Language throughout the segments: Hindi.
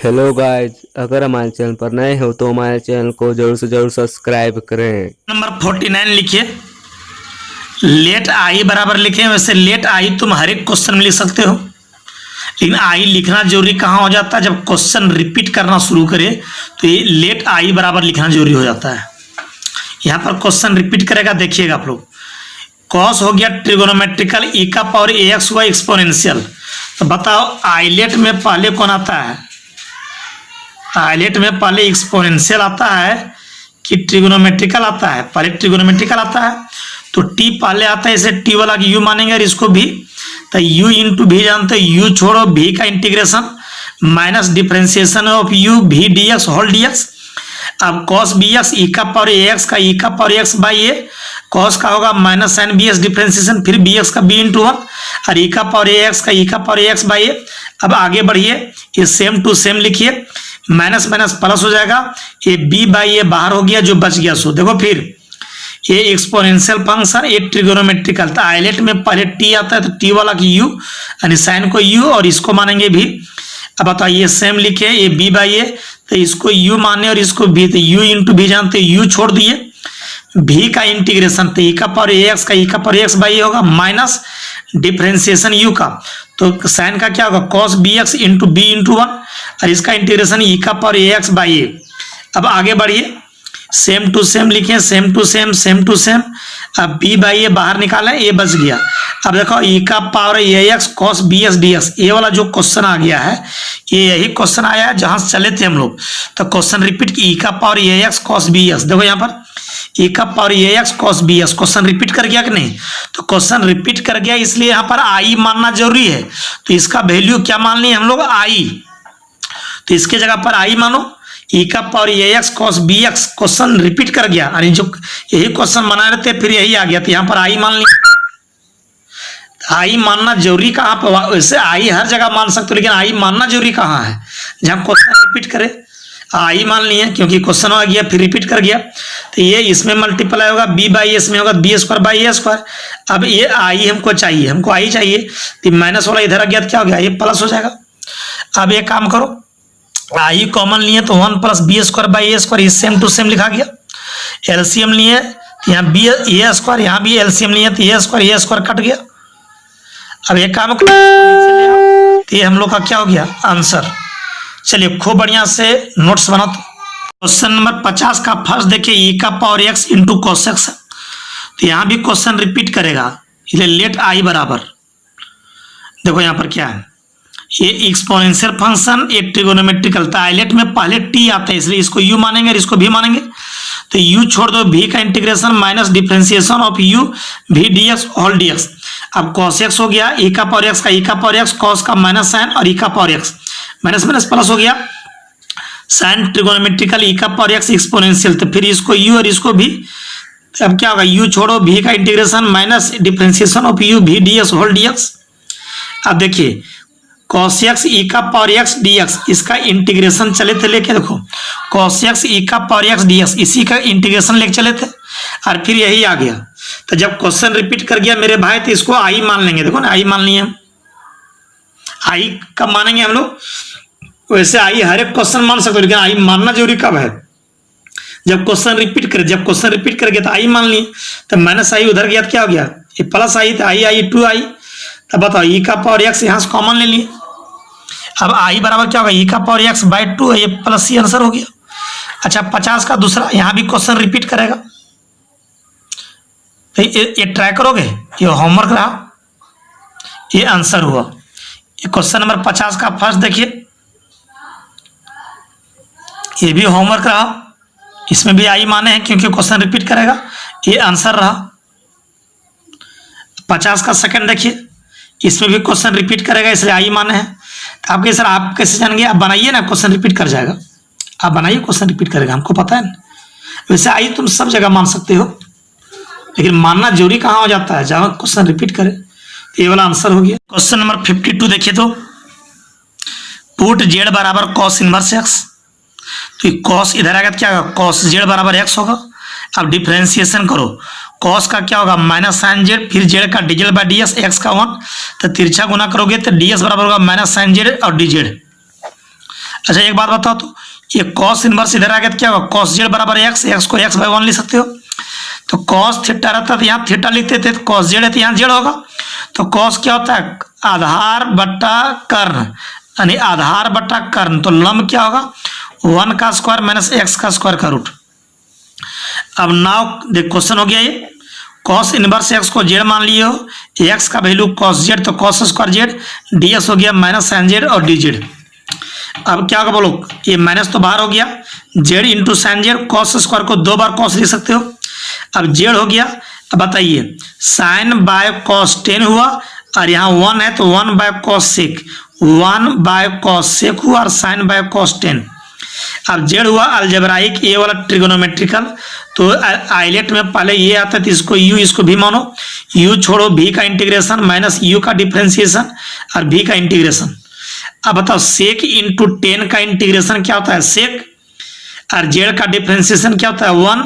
हेलो गाइस, अगर हमारे चैनल पर नए हो तो हमारे चैनल को जरूर से जरूर सब्सक्राइब करें। नंबर 49 लिखिए। लेट आई बराबर लिखे। वैसे लेट आई तुम हर एक क्वेश्चन में लिख सकते हो, लेकिन आई लिखना जरूरी कहाँ हो जाता है? जब क्वेश्चन रिपीट करना शुरू करे तो ये लेट आई बराबर लिखना जरूरी हो जाता है। यहाँ पर क्वेश्चन रिपीट करेगा, देखिएगा आप लोग। कॉस हो गया ट्रिगोनोमेट्रिकल ई का power A x Y exponential. तो बताओ आइलेट में पहले कौन आता है? आइलेट में पहले एक्सपोनेंशियल आता है कि ट्रिगोनोमेट्रिकल आता है? पहले ट्रिगोनोमेट्रिकल आता है, तो टी पहले आता है, इसे टी वाला यू मानेंगे और इसको भी। तो यू इंटू भी जानते हो, यू छोड़ो भी का integration minus differentiation of you भी D x whole D x. अब कॉस बी एक्स ई का पावर ए एक्स का ई का power X by A, cos का होगा minus sine B X differentiation, फिर बी एक्स का बी इंटू वन और ई का पावर ए एक्स का ई का power A X by A. अब आगे बढ़िए, ये सेम टू सेम लिखिए, माइनस माइनस प्लस हो जाएगा, ये बी बाई ए बाहर हो गया, जो बच गया सो देखो। फिर ये एक्सपोनेंशियल फंक्शन, ये ट्रिगोनोमेट्रिकल। तो आइलेट में पहले टी आता है तो टी वाला की यू यानी साइन को यू और इसको मानेंगे भी। अब बताइए सेम लिखे, ये बी बाई ए तो इसको यू माने और इसको भी, तो यू इंटू भी जानते यू छोड़ दिए, भी का इंटीग्रेशन तो ई का पावर ए एक्स का ई का पावर एक्स बाई ए होगा माइनस डिफ्रेंसिएशन यू का, तो साइन का क्या होगा cos B X into B into one और इसका इंटीग्रेशन ई का power A X by A. अब आगे बढ़िए, सेम टू सेम लिखें, same to same same to same. अब बी बाई ए बाहर निकालें, ए बच गया। अब देखो ई का power A X cos B X D X, ये वाला जो क्वेश्चन आ गया है ये यही क्वेश्चन आया है जहां से चले थे हम लोग। तो क्वेश्चन रिपीट, ई का power A X cos B X, देखो यहाँ पर ई का power A X cos B X, question repeat कर गया कि नहीं? तो क्वेश्चन रिपीट कर गया, इसलिए यहाँ पर आई मानना जरूरी है। तो इसका वैल्यू क्या मान ली हम लोग? आई। तो इसके जगह पर आई मानो, ई का power A X cos B X, question repeat कर गया यानी जो यही क्वेश्चन बना रहे थे फिर यही आ गया, तो यहाँ पर आई मान ली। आई मानना जरूरी कहाँ पर? वैसे आई हर जगह मान सकते हो, लेकिन आई मानना जरूरी कहाँ है? जहाँ क्वेश्चन रिपीट करे आई मान लिए, क्योंकि क्वेश्चन आ गया फिर रिपीट कर गया। तो ये इसमें मल्टीप्लाई होगा, बी बाई एस में होगा B square by A square. अब ये आई हमको चाहिए, हमको आई चाहिए, तो माइनस वाला इधर आ गया तो क्या हो गया? ये प्लस हो जाएगा। अब एक काम करो, आई कॉमन लिए तो one plus B square by A square, same to same लिखा गया। एलसीएम लिए यहाँ बी ए स्क्वायर, यहाँ भी एलसीएम लिए तो ए स्क्वायर कट गया। अब एक काम करो, तो ये हम लोग का क्या हो गया? आंसर। चलिए खूब बढ़िया से नोट्स बना। तो क्वेश्चन नंबर 50 का फर्स्ट देखिए, ई का power x into cos x, तो यहाँ भी क्वेश्चन रिपीट करेगा, इसलिए लेट आई बराबर देखो यहाँ पर क्या है, ये एक्सपोनेंशियल फंक्शन ये ट्रिगोनोमेट्रिकल। तो आइलेट में पहले टी आता है, इसलिए इसको यू मानेंगे और इसको भी मानेंगे। तो यू छोड़ दो, भी का integration minus differentiation of you भी D x whole D x. अब कॉस एक्स हो गया, ई का पावर एक्स का ई का पावर एक्स, कॉस का माइनस साइन और ई का power x, minus minus plus हो गया, साइन ट्रिगोनोमेट्रिकल ई का पावर एक्स एक्सपोनेंशियल। तो फिर इसको यू और इसको भी, अब क्या होगा? यू छोड़ो, भी का integration minus differentiation of you भी D x whole D x. अब देखिए कॉस एक्स ई का पावर एक्स डी एक्स, इसका इंटीग्रेशन चले थे लेके, देखो कॉस एक्स ई का पावर एक्स डी एक्स, इसी का इंटीग्रेशन लेके चले थे और फिर यही आ गया। तो जब क्वेश्चन रिपीट कर गया मेरे भाई, तो इसको आई मान लेंगे। देखो ना आई मान लिए हम, आई कब मानेंगे हम लोग? वैसे आई हर एक क्वेश्चन मान सकते हो, लेकिन आई मानना जरूरी कब है? जब क्वेश्चन रिपीट करे। जब क्वेश्चन रिपीट कर गया तो आई मान लिए, तो माइनस आई उधर गया तो क्या हो गया? ये प्लस आई, तो आई आई टू आई। तब बताओ ई का पावर एक्स यहाँ से कॉमन ले लिए, अब आई बराबर क्या होगा? ई का पावर एक्स बाई टू है, ये प्लस सी आंसर हो गया। अच्छा 50 का दूसरा, यहाँ भी क्वेश्चन रिपीट करेगा, तो ये ट्राई करोगे, ये होमवर्क रहा, ये आंसर हुआ। ये क्वेश्चन नंबर 50 का फर्स्ट देखिए, ये भी होमवर्क रहा, इसमें भी आई माने हैं क्योंकि क्वेश्चन रिपीट करेगा, ये आंसर रहा। 50 का सेकंड देखिए, इसमें भी क्वेश्चन रिपीट करेगा, इसलिए आई माने हैं। आपके सर आप कैसे जानेंगे? आप बनाइए ना, क्वेश्चन रिपीट कर जाएगा, आप बनाइए क्वेश्चन रिपीट करेगा, हमको पता है ना। वैसे आई तुम सब जगह मान सकते हो, लेकिन मानना जरूरी कहाँ हो जाता है? जहाँ क्वेश्चन रिपीट करे। तो ये वाला आंसर हो गया। क्वेश्चन नंबर 52 देखिए, तो पुट जेड बराबर कॉस इनवर्स एक्स, तो कॉस इधर आएगा तो क्या होगा? कॉस जेड बराबर एक्स होगा। अब डिफ्रेंसिएशन करो, कॉस का क्या होगा? माइनस साइन जेड, फिर जेड का DZ by D S, x का 1, तो तिरछा गुना करोगे तो डी एस बराबर होगा माइनस साइन जेड और डी जेड। अच्छा एक बात बताओ, तो ये कॉस इनवर्स इधर आ गया तो क्या होगा, कॉस जेड बराबर एक्स, एक्स को एक्स बाई 1 लिख सकते हो। तो कॉस थीटा रहता तो यहाँ थीटा लिखते थे, तो कॉस जेड है तो यहाँ जेड होगा। तो कॉस क्या होता है, आधार बट्टा कर्ण, यानी आधार बट्टा कर्ण। तो लंब क्या होगा, 1 का स्क्वायर माइनस एक्स का स्क्वायर का रूट। अब नाउ देख क्वेश्चन हो गया ये, कॉस इनवर्स एक्स को जेड मान लिए हो, एक्स का वैल्यू कॉस जेड, तो कॉस स्क्वायर जेड, डीएक्स हो गया माइनस साइन जेड और डी जेड। अब क्या होगा बोलो, ये माइनस तो बाहर हो गया, Z into sine Z, cos square को 2 बार कॉस लिख सकते हो। अब जेड हो गया, अब बताइए साइन बाय कॉस 10 हुआ और यहाँ 1 है तो 1 by cos sec, 1 by cos sec हुआ और साइन बाय कॉस 10। अब जेड हुआ अलजेब्राइक, ये वाला ट्रिगोनोमेट्रिकल। तो आइलेट में पहले ये आता है तो इसको यू, इसको भी मानो, यू छोड़ो भी का इंटीग्रेशन माइनस यू का डिफ्रेंसिएशन और भी का इंटीग्रेशन। अब बताओ सेक इंटू 10 का इंटीग्रेशन क्या होता है सेक, और जेड का डिफ्रेंसिएशन क्या होता है 1,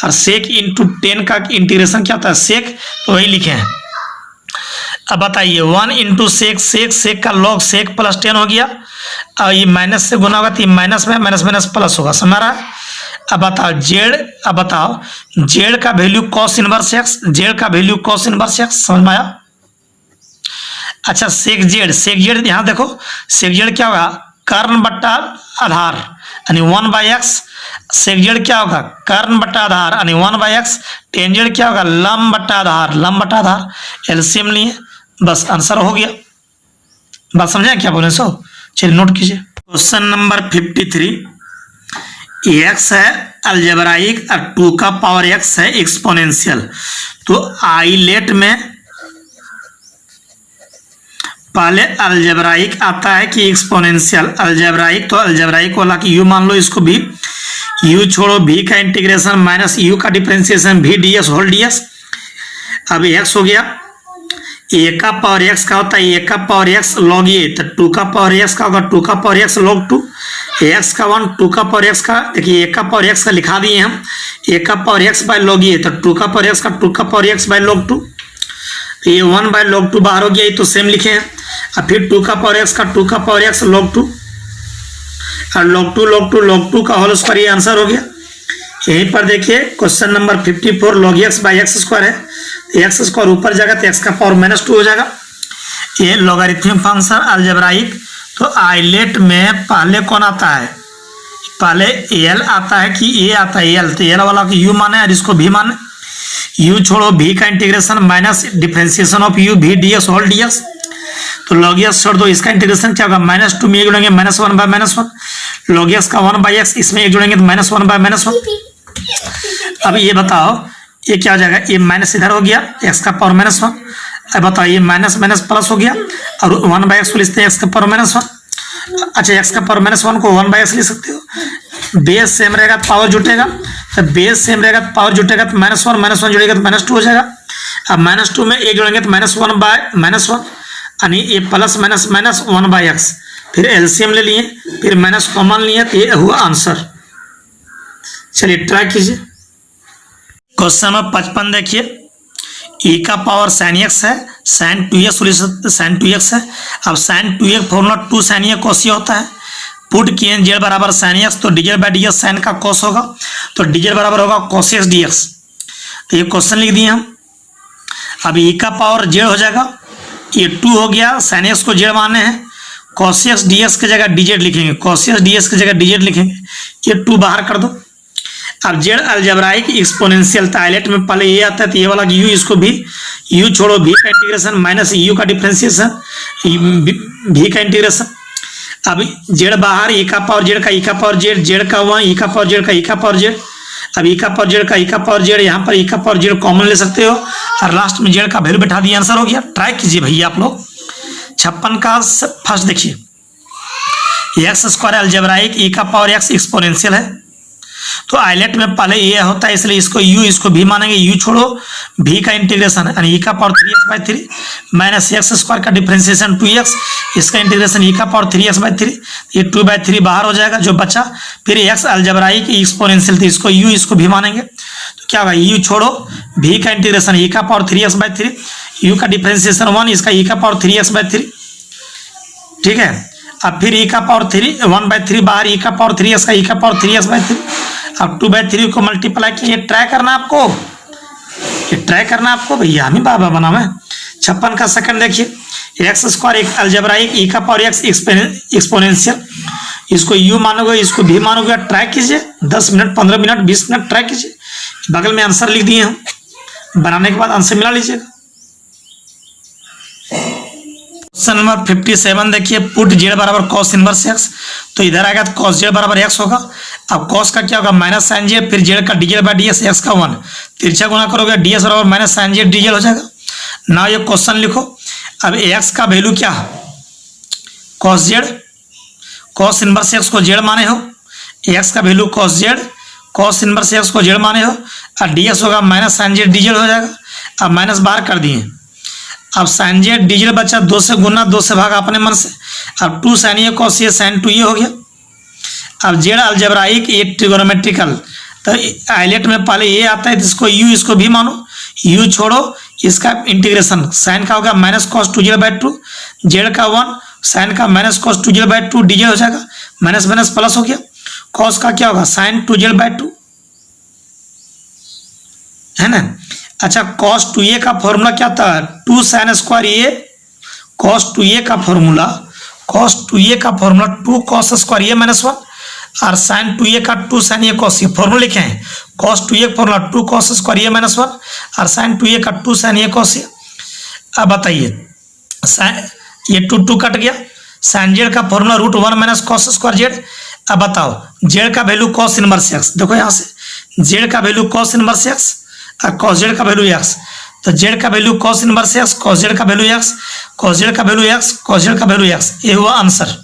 और सेक इंटू 10 का इंटीग्रेशन क्या होता है सेक, तो वही लिखे हैं। अब बताइए 1 इंटू सेक, सेक सेक का लॉग सेक प्लस 10 हो गया, और ये माइनस से गुना होगा तो ये माइनस में माइनस माइनस प्लस होगा, समझ रहा है। अब बताओ जेड, अब बताओ जेड का value cos inverse x, Z का वैल्यू कॉस इनवर्स एक्स, समझ में आया। अच्छा सेक जेड यहाँ देखो, सेक जेड क्या होगा, कर्ण बट्टा आधार यानी 1 बाई एक्स, सेक जेड क्या होगा, कर्ण बट्टा आधार यानी 1 बाई एक्स, टेन जेड क्या होगा, लंब बट्टा आधार, लंब बट्टा आधार, एलसीएम लिए, बस आंसर हो गया। बात समझे क्या बोले सो, चलिए नोट कीजिए। क्वेश्चन नंबर 53, एक्स है अलजेब्राइक और 2 का पावर एक्स है एक्सपोनेंशियल। तो आइलेट में पहले अलजेब्राइक आता है कि एक्सपोनेंशियल, अलजेब्राइक तो अलजेब्राइक वाला कि यू मान लो, इसको भी यू छोड़ो भी का इंटीग्रेशन माइनस यू का डिफरेंशिएशन भी D S whole D S. अब एक्स हो गया, ए का पावर एक्स का होता है ए का पावर एक्स लॉग ए, तो 2 का पावर एक्स का होगा 2 का पावर एक्स लॉग 2, एक्स का 1, 2 का पावर एक्स का, देखिए ए का पावर एक्स का लिखा दिए हम, ए का पावर एक्स बाय लॉग ए, तो 2 का पावर एक्स का 2 का पावर एक्स बाय लॉग 2, ये 1 बाय लॉग 2 बाहर हो गया, ये तो सेम लिखे हैं। और फिर 2 का पावर एक्स का 2 का पावर एक्स लॉग 2 और लॉग 2 का होल स्क्वायर, ये आंसर हो गया। यहीं पर देखिए question number 54 log x by x square है, एक्स स्क्वायर ऊपर जाएगा तो एक्स का पावर माइनस 2 हो जाएगा। ये लॉगरिथमिक फंक्शन अलजेब्राइक। तो आइलेट में पहले कौन आता है, पहले एल आता है कि ए आता है एल, तो एल वाला को यू माने और इसको भी माने, यू छोड़ो भी का integration minus differentiation of you भी D S whole D s. तो लॉग एक्स छोड़ दो, इसका इंटीग्रेशन क्या होगा माइनस 2 में एक जोड़ेंगे minus 1 bye minus 1, log x का 1 बाई एक्स, इसमें एक जोड़ेंगे तो माइनस 1 बाय माइनस 1। अब ये बताओ ये क्या हो जाएगा, ये माइनस इधर हो गया एक्स का पावर माइनस 1, अब बताओ ये माइनस माइनस प्लस हो गया और 1 बाई एक्स को लिखते हैं एक्स का पावर माइनस 1। अच्छा एक्स का पावर माइनस 1 को 1 बाई एक्स लिख सकते हो, बेस सेम रहेगा तो पावर जुटेगा, तो बेस सेम रहेगा तो पावर जुटेगा, तो माइनस 1 जुड़ेगा तो माइनस 2 हो जाएगा। अब माइनस 2 में एक जोड़ेंगे तो माइनस 1 बाय माइनस 1, यानी ये plus minus minus 1 by x, फिर एलसीएम ले लिए, फिर माइनस कॉमन लिए, तो ये हुआ आंसर। चलिए ट्राई कीजिए। क्वेश्चन नंबर 55 देखिए, e का पावर साइन एक्स है, साइन 2x है। अब sine 2x formula 2 sine A cos होता है, पुट किए जेड बराबर साइन एक्स, तो D Z by D X sine का कॉस होगा, तो डीजेड बराबर होगा कॉस एक्स डी एक्स। तो ये क्वेश्चन लिख दिए हम। अब e का पावर जेड हो जाएगा, ये 2 हो गया, साइन एक्स को जेड माने हैं, कॉस एक्स डी एक्स की जगह डीजेड लिखेंगे, कॉस एक्स डी एक्स की जगह डीजेड लिखेंगे, ये 2 बाहर कर दो। अब जेड अलजेब्राइक एक्सपोनेंशियल, ताइलेट में पहले ये आता है तो ये वाला यू, इसको भी यू छोड़ो भी का इंटीग्रेशन माइनस यू का डिफरेंशिएशन भी का इंटीग्रेशन। अब जेड बाहर, ई का पावर जेड का ई का पावर जेड, जेड का 1, ई का पावर जेड का ई का पावर जेड, अब ई का पावर जेड का ई का पावर जेड, यहाँ पर ई का पावर जेड कॉमन ले सकते हो और लास्ट में जेड का वैल्यू बैठा दिया, आंसर हो गया। ट्राई कीजिए भैया आप लोग। 56 का फर्स्ट देखिए, एक्स स्क्वायर अलजेब्राइक, ई का पावर एक्स एक्सपोनेंशियल है, तो आइलेट में पहले ये होता है इसलिए इसको यू, इसको भी मानेंगे, यू छोड़ो भी का इंटीग्रेशन यानी e का power 3x/3 minus x square का डिफरेंशिएशन 2x, इसका इंटीग्रेशन e का पावर 3x/3, ये 2/3 बाहर हो जाएगा जो बचा, फिर एक्स अलजेब्राइक एक्सपोनेंशियल, तो इसको यू, इसको भी मानेंगे, तो क्या होगा यू छोड़ो भी का इंटीग्रेशन e का पावर 3x/3, यू का डिफरेंशिएशन 1, इसका e का पावर 3x/3, ठीक है। अब फिर e का पावर 3 1/3 बाहर e का पावर 3x का e का पावर 3x/3। अब 2/3 को मल्टीप्लाई किए। ट्राई करना आपको, ये ट्राई करना आपको भैया, हम ही बाबा बना मैं। 56 का सेकंड देखिए, एक्स स्क्वायर एक अलजेब्राइक e का पावर x एक्सपोनेंशियल, इसको u मानोगे इसको v मानोगे। ट्राई कीजिए 10 मिनट 15 मिनट 20 मिनट ट्राई कीजिए। बगल में आंसर लिख दिए हम, बनाने के बाद आंसर मिला लीजिएगा। क्वेश्चन नंबर 57 देखिए, पुट जेड बराबर कॉस इनवर्स एक्स। तो इधर आएगा तो कॉस जेड बराबर एक्स होगा। अब कॉस का क्या होगा माइनस साइन जेड, फिर जेड का डीजेड बाय डीएस, एक्स का 1 तिरछा गुना करोगे डीएस बराबर माइनस साइन जेड डीजेड हो जाएगा ना। ये क्वेश्चन लिखो। अब एक्स का वैल्यू क्या है, cos Z, cos inverse x को जेड माने हो, एक्स का value cos Z, cos inverse x को जेड माने हो, और डीएस होगा माइनस साइन जेड डीजेड हो जाएगा। अब माइनस बाहर कर दिए। अब साइन जेड डीजेड बचा 2 से गुना 2 से भागा अपने मन से। अब 2 sine A cos A sign 2 ए हो गया। अब जेड अलजेब्राइक ए ट्रिगोनोमेट्रिकल, तो आइलेट में पहले ए आता है, इसको यू इसको भी मानो, यू छोड़ो, इसका इंटीग्रेशन साइन का होगा माइनस कॉस 2z/2, जेड का 1 साइन का माइनस कॉस 2z/2 डीजेड हो जाएगा, माइनस माइनस प्लस हो गया। कॉस का क्या होगा साइन 2z/2 है ना। अच्छा, कॉस 2a का फॉर्मूला क्या था, 2 साइन स्क्वायर ए, कॉस 2a का फॉर्मूला, कॉस 2a का फॉर्मूला 2 कॉस स्क्वायर ए माइनस 1, और साइन 2a का 2 साइन ए कॉस, ये फॉर्मूला लिखे हैं। कॉस 2a का फॉर्मूला 2 कॉस स्क्वायर ए माइनस 1, और साइन 2a का 2 साइन ए कॉस ए। अब बताइए, ये 2 कट गया। साइन जेड का formula √1 minus cos square Z. अब बताओ, जेड का वैल्यू कॉस इनवर्स एक्स, देखो यहाँ से जेड का वैल्यू कॉस इनवर्स एक्स और कॉस जेड का वैल्यू एक्स। तो जेड का value cos inverse x, cos Z का वैल्यू एक्स, कॉस जेड का वैल्यू एक्स, कॉस जेड का वैल्यू एक्स, ये हुआ आंसर।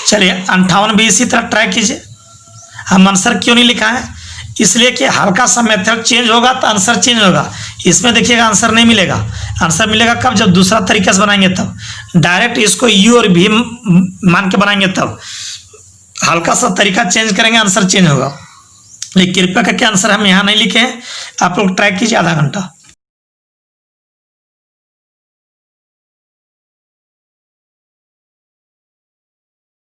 चलिए 58 भी इसी तरह ट्राई कीजिए। हम आंसर क्यों नहीं लिखा है, इसलिए कि हल्का सा मेथड चेंज होगा तो आंसर चेंज होगा। इसमें देखिएगा आंसर नहीं मिलेगा, आंसर मिलेगा कब, जब दूसरा तरीके से बनाएंगे तब। डायरेक्ट इसको यू और भी मान के बनाएंगे तब। हल्का सा तरीका चेंज करेंगे आंसर चेंज होगा। लेकिन कृपया करके आंसर हम यहाँ नहीं लिखे हैं, आप लोग ट्राई कीजिए आधा घंटा।